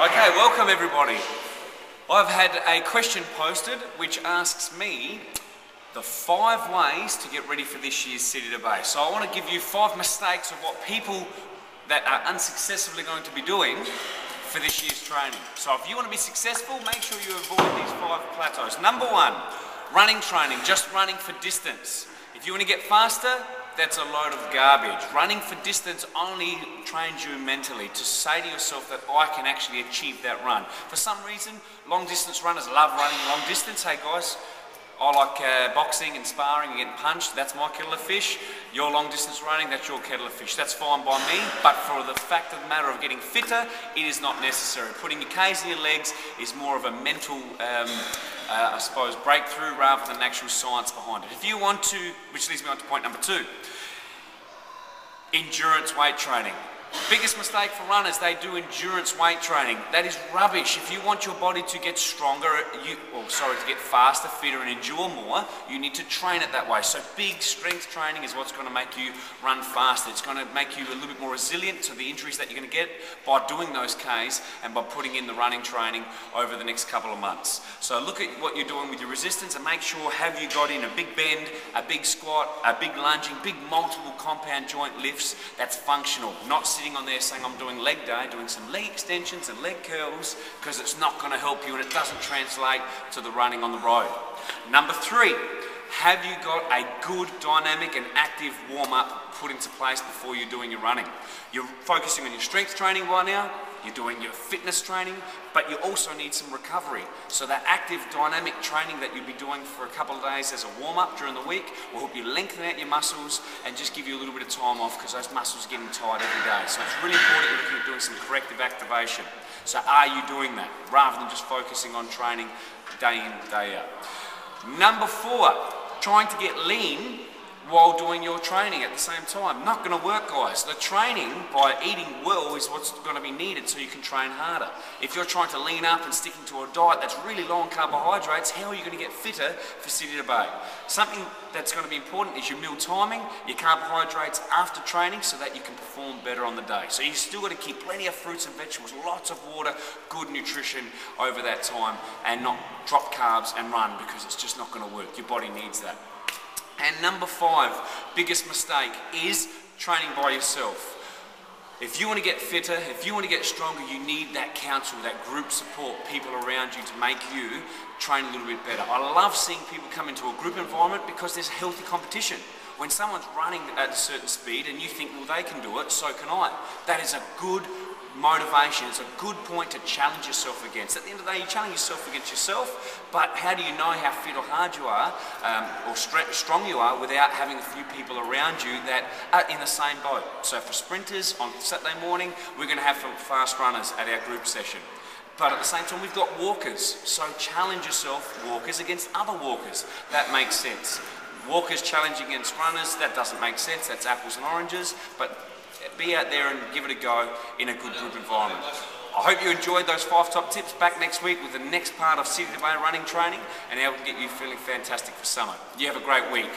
Okay, welcome everybody. I've had a question posted which asks me the 5 ways to get ready for this year's City to Bay. So I want to give you 5 mistakes of what people that are unsuccessfully going to be doing for this year's training. So if you want to be successful, make sure you avoid these 5 plateaus. Number 1, running training, just running for distance. If you want to get faster, that's a load of garbage. Running for distance only trains you mentally to say to yourself that I can actually achieve that run. For some reason, long distance runners love running long distance. Hey guys, I like boxing and sparring and getting punched. That's my kettle of fish. Your long distance running, that's your kettle of fish. That's fine by me, but for the fact of the matter of getting fitter, it is not necessary. Putting your K's in your legs is more of a mental, I suppose, breakthrough rather than actual science behind it. If you want to, which leads me on to point number 2, endurance weight training. Biggest mistake for runners, they do endurance weight training. That is rubbish. If you want your body to get stronger, to get faster, fitter and endure more, you need to train it that way. So big strength training is what's going to make you run faster. It's going to make you a little bit more resilient to the injuries that you're going to get by doing those Ks and by putting in the running training over the next couple of months. So look at what you're doing with your resistance and make sure, have you got in a big bend, a big squat, a big lunging, big multiple compound joint lifts that's functional, not sitting on there saying I'm doing leg day, doing some leg extensions and leg curls, because it's not going to help you and it doesn't translate to the running on the road. Number 3, have you got a good dynamic and active warm-up put into place before you're doing your running? You're focusing on your strength training right now, you're doing your fitness training, but you also need some recovery. So that active dynamic training that you'll be doing for a couple of days as a warm-up during the week will help you lengthen out your muscles and just give you a little bit of time off because those muscles are getting tired every day. So it's really important you're looking at doing some corrective activation. So are you doing that rather than just focusing on training day in, day out? Number 4, trying to get lean while doing your training at the same time. Not going to work, guys. The training by eating well is what's going to be needed so you can train harder. If you're trying to lean up and sticking to a diet that's really low in carbohydrates, how are you going to get fitter for City to Bay? Something that's going to be important is your meal timing, your carbohydrates after training so that you can perform better on the day. So you still got to keep plenty of fruits and vegetables, lots of water, good nutrition over that time and not drop carbs and run because it's just not going to work. Your body needs that. And number 5, biggest mistake is training by yourself. If you want to get fitter, if you want to get stronger, you need that counsel, that group support, people around you to make you train a little bit better. I love seeing people come into a group environment because there's healthy competition. When someone's running at a certain speed and you think, well, they can do it, so can I. That is a good motivation. It's a good point to challenge yourself against. At the end of the day, you challenge yourself against yourself, but how do you know how fit or hard you are or strong you are without having a few people around you that are in the same boat? So for sprinters on Saturday morning, we're going to have fast runners at our group session. But at the same time, we've got walkers. So challenge yourself, walkers against other walkers. That makes sense. Walkers challenging against runners, that doesn't make sense. That's apples and oranges. But be out there and give it a go in a good group environment. I hope you enjoyed those 5 top tips. Back next week with the next part of City to Bay running training and how we can get you feeling fantastic for summer. You have a great week.